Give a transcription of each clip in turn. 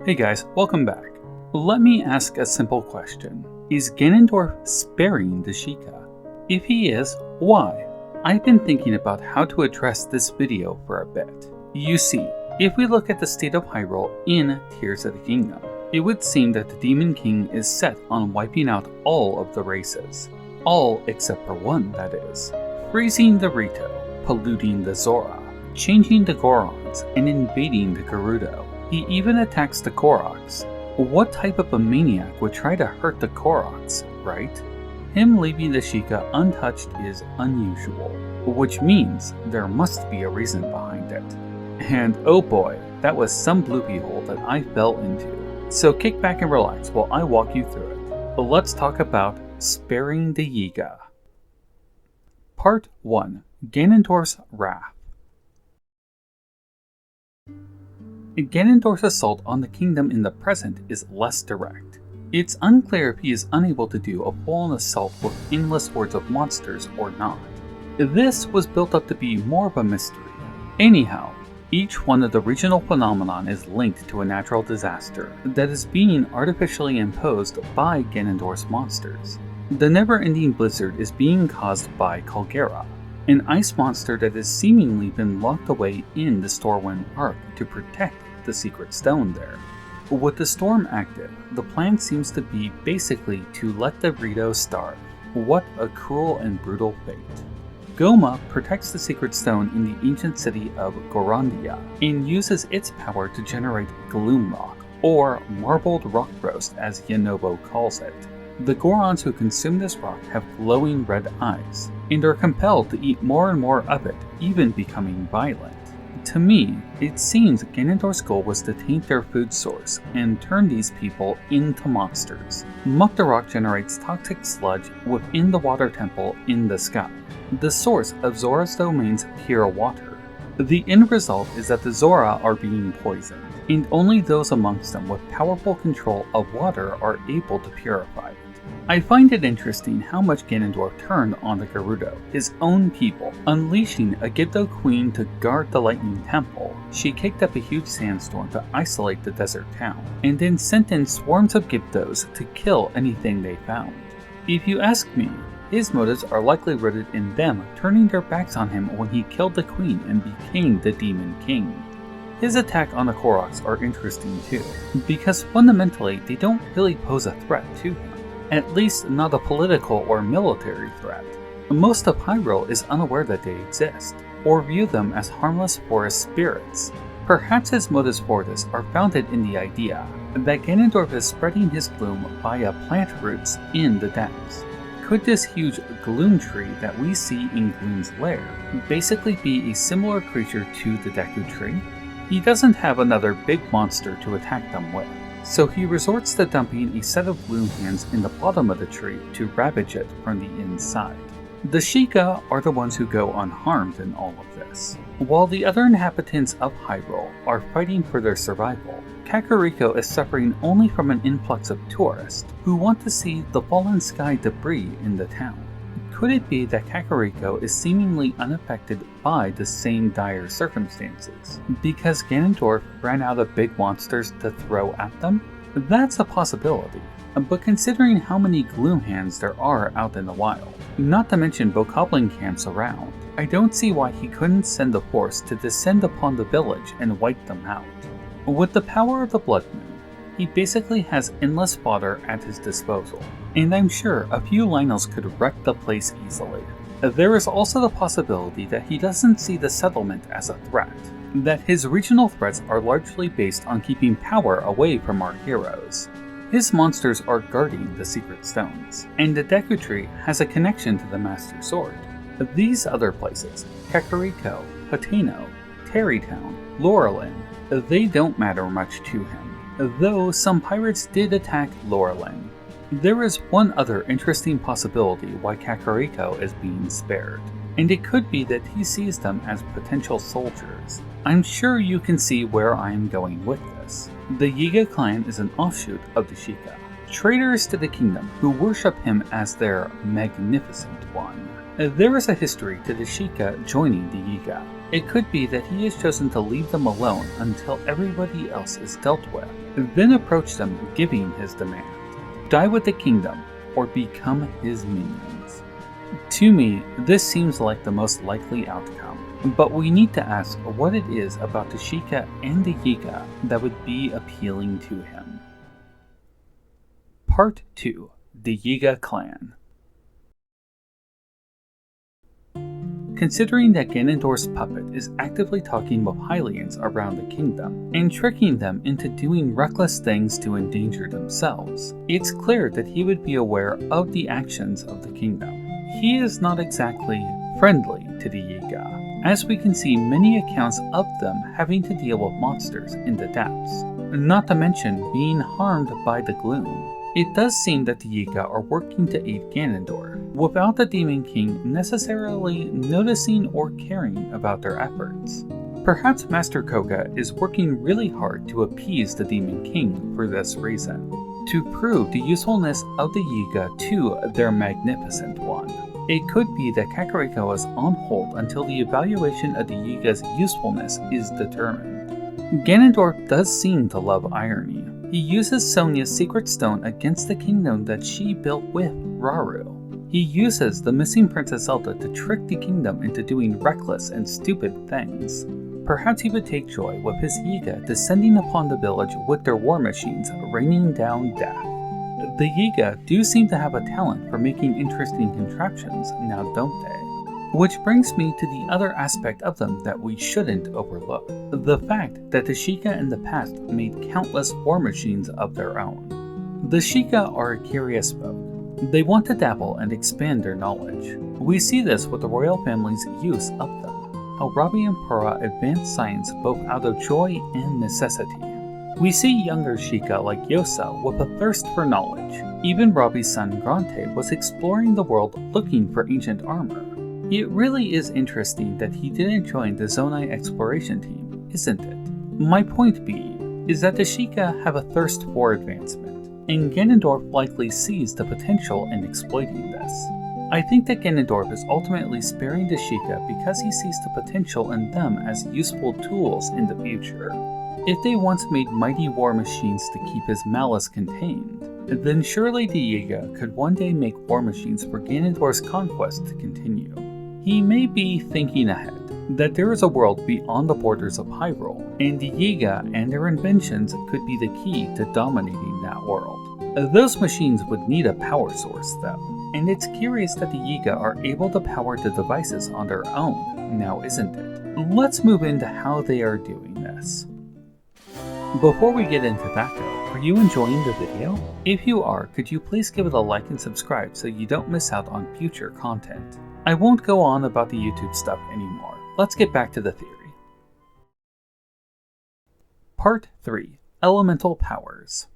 Hey guys, welcome back. Let me ask a simple question. Is Ganondorf sparing the Sheikah? If he is, why? I've been thinking about how to address this video for a bit. You see, if we look at the state of Hyrule in Tears of the Kingdom, it would seem that the Demon King is set on wiping out all of the races. All except for one, that is. Freezing the Rito, polluting the Zora, changing the Gorons, and invading the Gerudo. He even attacks the Koroks. What type of a maniac would try to hurt the Koroks, right? Him leaving the Sheikah untouched is unusual, which means there must be a reason behind it. And oh boy, that was some bloopy hole that I fell into. So kick back and relax while I walk you through it. Let's talk about sparing the Yiga. Part 1. Ganondorf's Wrath. Ganondorf's assault on the kingdom in the present is less direct. It's unclear if he is unable to do a full-on assault with endless hordes of monsters or not. This was built up to be more of a mystery. Anyhow, each one of the regional phenomenon is linked to a natural disaster that is being artificially imposed by Ganondorf's monsters. The never-ending blizzard is being caused by Caldera, an ice monster that has seemingly been locked away in the Stormwind Ark to protect the secret stone there. With the storm active, the plan seems to be basically to let the Rito starve. What a cruel and brutal fate. Goma protects the secret stone in the ancient city of Gorondia and uses its power to generate Gloom Rock, or Marbled Rock Roast as Yanobo calls it. The Gorons who consume this rock have glowing red eyes, and are compelled to eat more and more of it, even becoming violent. To me, it seems Ganondorf's goal was to taint their food source and turn these people into monsters. Mukta Rock generates toxic sludge within the water temple in the sky, the source of Zora's domain's pure water. The end result is that the Zora are being poisoned, and only those amongst them with powerful control of water are able to purify it. I find it interesting how much Ganondorf turned on the Gerudo, his own people, unleashing a Gibdo queen to guard the Lightning Temple. She kicked up a huge sandstorm to isolate the desert town, and then sent in swarms of Gibdos to kill anything they found. If you ask me, his motives are likely rooted in them turning their backs on him when he killed the queen and became the Demon King. His attack on the Koroks are interesting too, because fundamentally they don't really pose a threat to him. At least not a political or military threat. Most of Hyrule is unaware that they exist, or view them as harmless forest spirits. Perhaps his motives for this are founded in the idea that Ganondorf is spreading his gloom via plant roots in the depths. Could this huge gloom tree that we see in Gloom's lair basically be a similar creature to the Deku tree? He doesn't have another big monster to attack them with, so he resorts to dumping a set of gloom hands in the bottom of the tree to ravage it from the inside. The Sheikah are the ones who go unharmed in all of this, while the other inhabitants of Hyrule are fighting for their survival. Kakariko is suffering only from an influx of tourists who want to see the fallen sky debris in the town. Could it be that Kakariko is seemingly unaffected by the same dire circumstances because Ganondorf ran out of big monsters to throw at them? That's a possibility, but considering how many gloom hands there are out in the wild, not to mention bokoblin camps around, I don't see why he couldn't send a force to descend upon the village and wipe them out. With the power of the Blood Moon, he basically has endless fodder at his disposal, and I'm sure a few Lynels could wreck the place easily. There is also the possibility that he doesn't see the settlement as a threat, that his regional threats are largely based on keeping power away from our heroes. His monsters are guarding the secret stones, and the Deku Tree has a connection to the Master Sword. These other places, Kakariko, Hateno, Terrytown, Laurelin, they don't matter much to him, though some pirates did attack Laurelin. There is one other interesting possibility why Kakariko is being spared, and it could be that he sees them as potential soldiers. I'm sure you can see where I am going with this. The Yiga Clan is an offshoot of the Sheikah, traitors to the kingdom who worship him as their magnificent one. There is a history to the Sheikah joining the Yiga. It could be that he has chosen to leave them alone until everybody else is dealt with, then approach them giving his demand. Die with the kingdom, or become his minions. To me, this seems like the most likely outcome, but we need to ask what it is about the Sheikah and the Yiga that would be appealing to him. Part 2. The Yiga Clan. Considering that Ganondorf's puppet is actively talking with Hylians around the kingdom and tricking them into doing reckless things to endanger themselves, it's clear that he would be aware of the actions of the kingdom. He is not exactly friendly to the Yiga, as we can see many accounts of them having to deal with monsters in the depths, not to mention being harmed by the gloom. It does seem that the Yiga are working to aid Ganondorf, without the Demon King necessarily noticing or caring about their efforts. Perhaps Master Koga is working really hard to appease the Demon King for this reason, to prove the usefulness of the Yiga to their Magnificent One. It could be that Kakariko is on hold until the evaluation of the Yiga's usefulness is determined. Ganondorf does seem to love irony. He uses Sonia's secret stone against the kingdom that she built with Rauru. He uses the missing Princess Zelda to trick the kingdom into doing reckless and stupid things. Perhaps he would take joy with his Yiga descending upon the village with their war machines raining down death. The Yiga do seem to have a talent for making interesting contraptions, now don't they? Which brings me to the other aspect of them that we shouldn't overlook. The fact that the Sheikah in the past made countless war machines of their own. The Sheikah are a curious folk. They want to dabble and expand their knowledge. We see this with the royal family's use of them, how Robbie and Purah advance science both out of joy and necessity. We see younger Sheikah like Yosa with a thirst for knowledge. Even Robbie's son Grante was exploring the world looking for ancient armor. It really is interesting that he didn't join the Zonai exploration team, isn't it? My point being is that the Sheikah have a thirst for advancement, and Ganondorf likely sees the potential in exploiting this. I think that Ganondorf is ultimately sparing the Sheikah because he sees the potential in them as useful tools in the future. If they once made mighty war machines to keep his malice contained, then surely the Yiga could one day make war machines for Ganondorf's conquest to continue. He may be thinking ahead, that there is a world beyond the borders of Hyrule, and the Yiga and their inventions could be the key to dominating that world. Those machines would need a power source though, and it's curious that the Yiga are able to power the devices on their own, now isn't it? Let's move into how they are doing this. Before we get into that though, are you enjoying the video? If you are, could you please give it a like and subscribe so you don't miss out on future content. I won't go on about the YouTube stuff anymore. Let's get back to the theory. Part 3. Elemental Powers.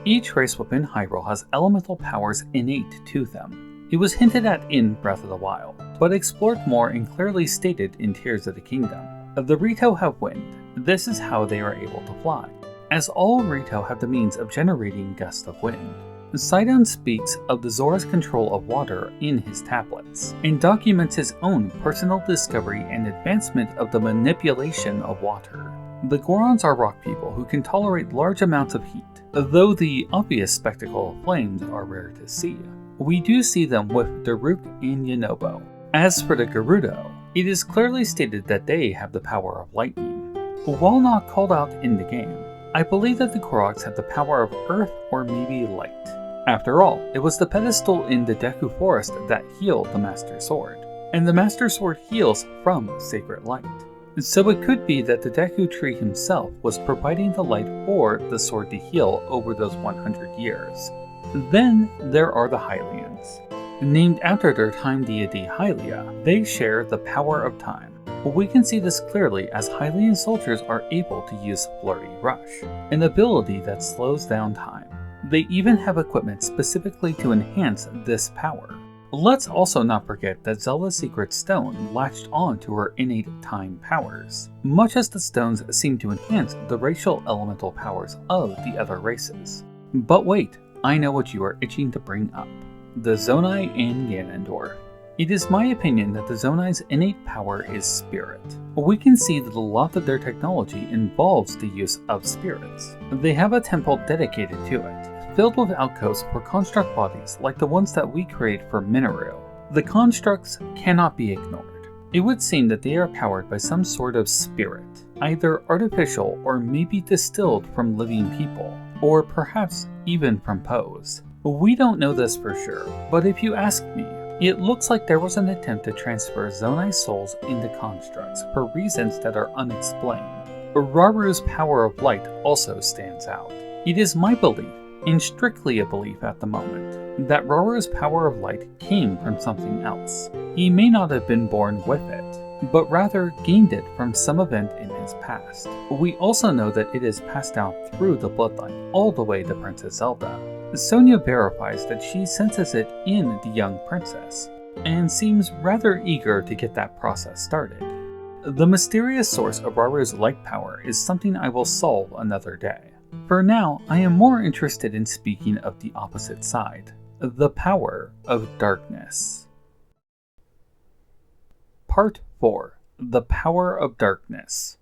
Each race within Hyrule has elemental powers innate to them. It was hinted at in Breath of the Wild, but explored more and clearly stated in Tears of the Kingdom. The Rito have wind. This is how they are able to fly, as all Rito have the means of generating gusts of wind. Sidon speaks of the Zora's control of water in his tablets, and documents his own personal discovery and advancement of the manipulation of water. The Gorons are rock people who can tolerate large amounts of heat, though the obvious spectacle of flames are rare to see. We do see them with Daruk and Yunobo. As for the Gerudo, it is clearly stated that they have the power of lightning. While not called out in the game, I believe that the Koroks have the power of earth or maybe light. After all, it was the pedestal in the Deku Forest that healed the Master Sword, and the Master Sword heals from sacred light. So it could be that the Deku Tree himself was providing the light for the sword to heal over those 100 years. Then there are the Hylians. Named after their time deity Hylia, they share the power of time. We can see this clearly as Hylian soldiers are able to use Flurry Rush, an ability that slows down time. They even have equipment specifically to enhance this power. Let's also not forget that Zelda's secret stone latched on to her innate time powers, much as the stones seem to enhance the racial elemental powers of the other races. But wait, I know what you are itching to bring up. the Zonai and Ganondorf. It is my opinion that the Zonai's innate power is spirit. We can see that a lot of their technology involves the use of spirits. They have a temple dedicated to it, filled with outposts for construct bodies like the ones that we create for Mineru. The constructs cannot be ignored. It would seem that they are powered by some sort of spirit, either artificial or maybe distilled from living people, or perhaps even from Poes. We don't know this for sure, but if you ask me, it looks like there was an attempt to transfer Zonai souls into constructs for reasons that are unexplained. Raru's power of light also stands out. It is my belief, and strictly a belief at the moment, that Raru's power of light came from something else. He may not have been born with it, but rather gained it from some event in his past. We also know that it is passed down through the bloodline all the way to Princess Zelda. Sonia verifies that she senses it in the young princess, and seems rather eager to get that process started. The mysterious source of Raru's light power is something I will solve another day. For now, I am more interested in speaking of the opposite side, the power of darkness. Part 4. The Power of Darkness.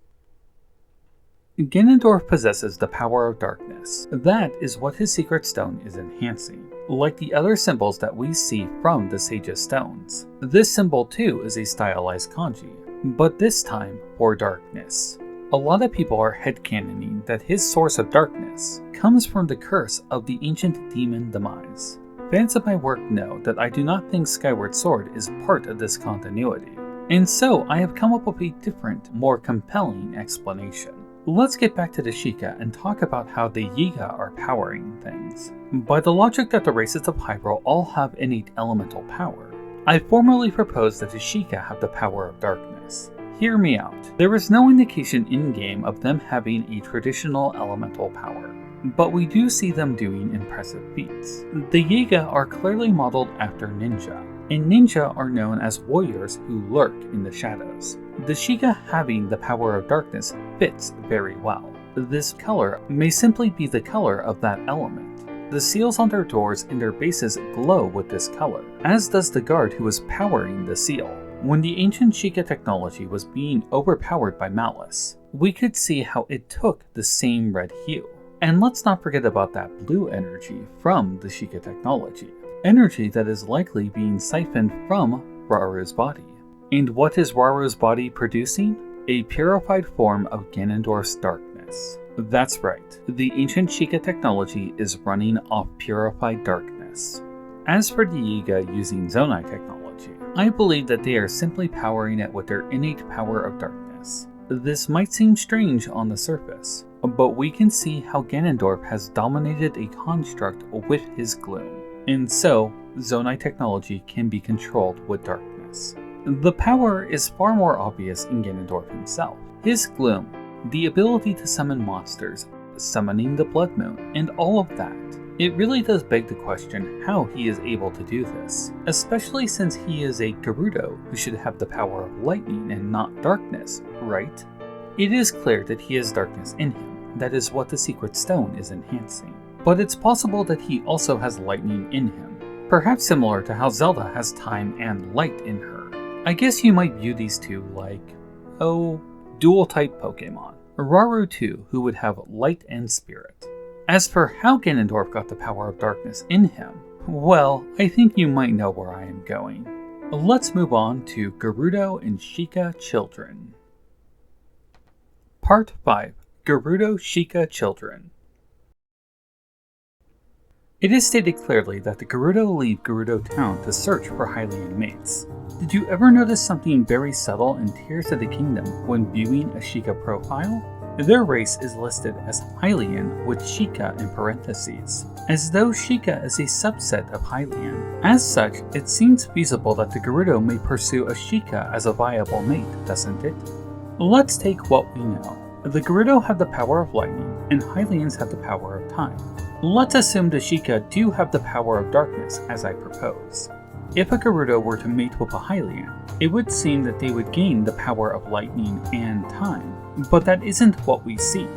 Ganondorf possesses the power of darkness. That is what his secret stone is enhancing, like the other symbols that we see from the Sage's stones. This symbol too is a stylized kanji, but this time for darkness. A lot of people are headcanoning that his source of darkness comes from the curse of the ancient demon demise. Fans of my work know that I do not think Skyward Sword is part of this continuity, and so I have come up with a different, more compelling explanation. Let's get back to the Sheikah and talk about how the Yiga are powering things. By the logic that the races of Hyrule all have innate elemental power, I formally propose that the Sheikah have the power of darkness. Hear me out. There is no indication in-game of them having a traditional elemental power, but we do see them doing impressive feats. The Yiga are clearly modeled after ninja, and ninja are known as warriors who lurk in the shadows. The Sheikah having the power of darkness fits very well. This color may simply be the color of that element. The seals on their doors and their bases glow with this color, as does the guard who is powering the seal. When the ancient Sheikah technology was being overpowered by malice, we could see how it took the same red hue. And let's not forget about that blue energy from the Sheikah technology. Energy that is likely being siphoned from Raru's body. And what is Raru's body producing? A purified form of Ganondorf's darkness. That's right, the ancient Sheikah technology is running off purified darkness. As for the Yiga using Zonai technology, I believe that they are simply powering it with their innate power of darkness. This might seem strange on the surface, but we can see how Ganondorf has dominated a construct with his gloom, and so Zonai technology can be controlled with darkness. The power is far more obvious in Ganondorf himself. His gloom, the ability to summon monsters, summoning the Blood Moon, and all of that. It really does beg the question how he is able to do this, especially since he is a Gerudo who should have the power of lightning and not darkness, right? It is clear that he has darkness in him, that is what the Secret Stone is enhancing. But it's possible that he also has lightning in him, perhaps similar to how Zelda has time and light in her. I guess you might view these two like, dual-type Pokemon. Raru too, who would have light and spirit. As for how Ganondorf got the power of darkness in him, well, I think you might know where I am going. Let's move on to Gerudo and Sheikah Children. Part 5. Gerudo Sheikah Children. It is stated clearly that the Gerudo leave Gerudo Town to search for Hylian mates. Did you ever notice something very subtle in Tears of the Kingdom when viewing a Sheikah profile? Their race is listed as Hylian with Sheikah in parentheses, as though Sheikah is a subset of Hylian. As such, it seems feasible that the Gerudo may pursue a Sheikah as a viable mate, doesn't it? Let's take what we know. The Gerudo have the power of lightning, and Hylians have the power of time. Let's assume the Sheikah do have the power of darkness, as I propose. If a Gerudo were to mate with a Hylian, it would seem that they would gain the power of lightning and time, but that isn't what we see.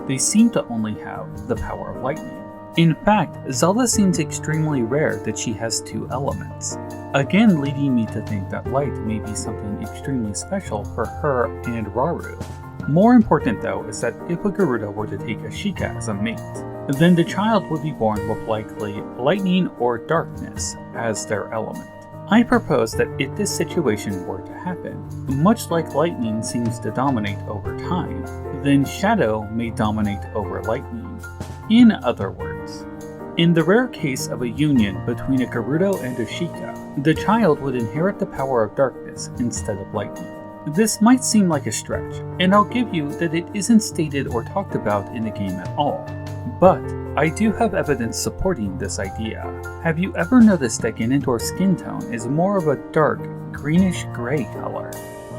They seem to only have the power of lightning. In fact, Zelda seems extremely rare that she has 2 elements, again leading me to think that light may be something extremely special for her and Rauru. More important though is that if a Gerudo were to take a Sheikah as a mate, then the child would be born with likely lightning or darkness as their element. I propose that if this situation were to happen, much like lightning seems to dominate over time, then shadow may dominate over lightning. In other words, in the rare case of a union between a Gerudo and a Sheikah, the child would inherit the power of darkness instead of lightning. This might seem like a stretch, and I'll give you that it isn't stated or talked about in the game at all. But I do have evidence supporting this idea. Have you ever noticed that Ganondorf's skin tone is more of a dark, greenish-gray color?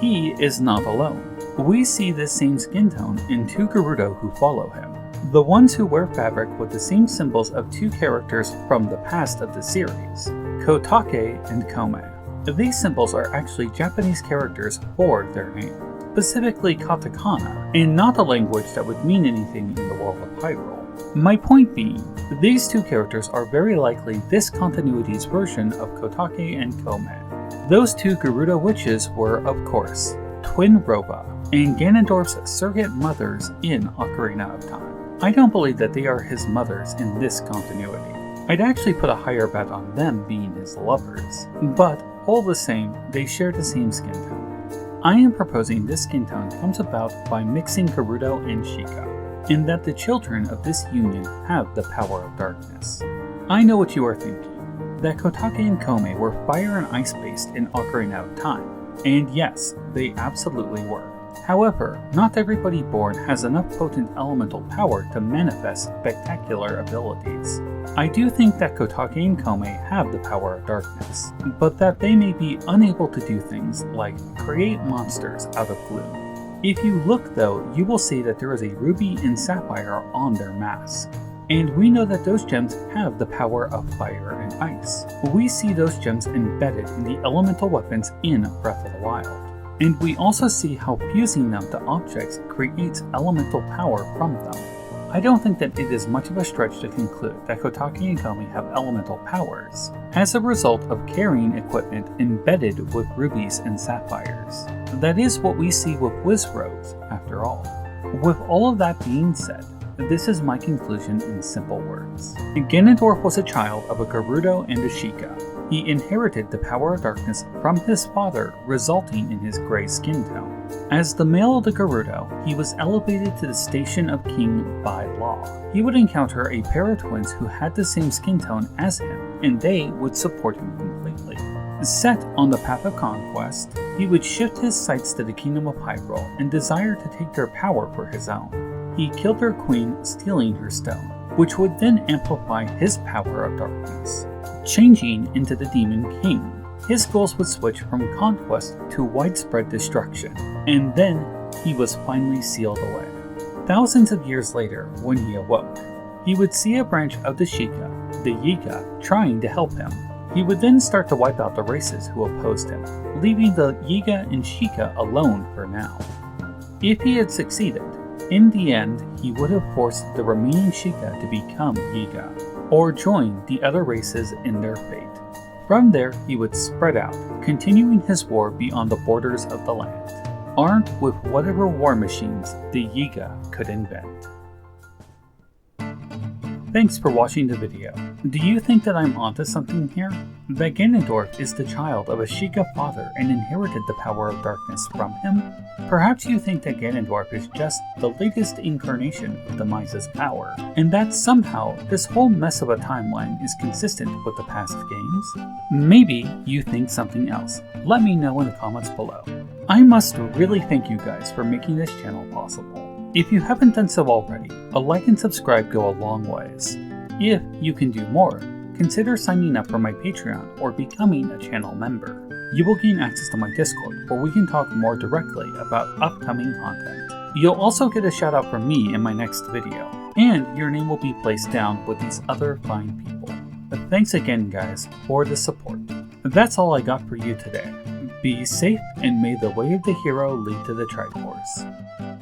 He is not alone. We see this same skin tone in 2 Gerudo who follow him, the ones who wear fabric with the same symbols of 2 characters from the past of the series, Kotake and Kome. These symbols are actually Japanese characters for their name, specifically katakana, and not a language that would mean anything in the world of Hyrule. My point being, these 2 characters are very likely this continuity's version of Kotake and Kome. Those 2 Gerudo witches were, of course, Twin Roba and Ganondorf's surrogate mothers in Ocarina of Time. I don't believe that they are his mothers in this continuity. I'd actually put a higher bet on them being his lovers, but all the same, they share the same skin tone. I am proposing this skin tone comes about by mixing Gerudo and Sheikah, and that the children of this union have the power of darkness. I know what you are thinking, that Kotake and Kome were fire and ice based in Ocarina of Time, and yes, they absolutely were. However, not everybody born has enough potent elemental power to manifest spectacular abilities. I do think that Kotake and Kome have the power of darkness, but that they may be unable to do things like create monsters out of gloom. If you look though, you will see that there is a ruby and sapphire on their mask. And we know that those gems have the power of fire and ice. We see those gems embedded in the elemental weapons in Breath of the Wild. And we also see how fusing them to objects creates elemental power from them. I don't think that it is much of a stretch to conclude that Kotake and Kome have elemental powers as a result of carrying equipment embedded with rubies and sapphires. That is what we see with Wizroads, after all. With all of that being said, this is my conclusion in simple words. Ganondorf was a child of a Gerudo and a Sheikah. He inherited the power of darkness from his father, resulting in his gray skin tone. As the male of the Gerudo, he was elevated to the station of king by law. He would encounter a pair of twins who had the same skin tone as him, and they would support him completely. Set on the path of conquest, he would shift his sights to the kingdom of Hyrule and desire to take their power for his own. He killed their queen, stealing her stone, which would then amplify his power of darkness. Changing into the Demon King, his goals would switch from conquest to widespread destruction, and then he was finally sealed away. Thousands of years later, when he awoke, he would see a branch of the Sheikah, the Yiga, trying to help him. He would then start to wipe out the races who opposed him, leaving the Yiga and Sheikah alone for now. If he had succeeded, in the end, he would have forced the remaining Sheikah to become Yiga, or join the other races in their fate. From there, he would spread out, continuing his war beyond the borders of the land, armed with whatever war machines the Yiga could invent. Thanks for watching the video. Do you think that I'm onto something here? That Ganondorf is the child of a Sheikah father and inherited the power of darkness from him? Perhaps you think that Ganondorf is just the latest incarnation of the Misa's power, and that somehow this whole mess of a timeline is consistent with the past games? Maybe you think something else. Let me know in the comments below. I must really thank you guys for making this channel possible. If you haven't done so already, a like and subscribe go a long ways. If you can do more, consider signing up for my Patreon or becoming a channel member. You will gain access to my Discord, where we can talk more directly about upcoming content. You'll also get a shout out from me in my next video, and your name will be placed down with these other fine people. But thanks again guys for the support. That's all I got for you today. Be safe, and may the way of the hero lead to the Triforce.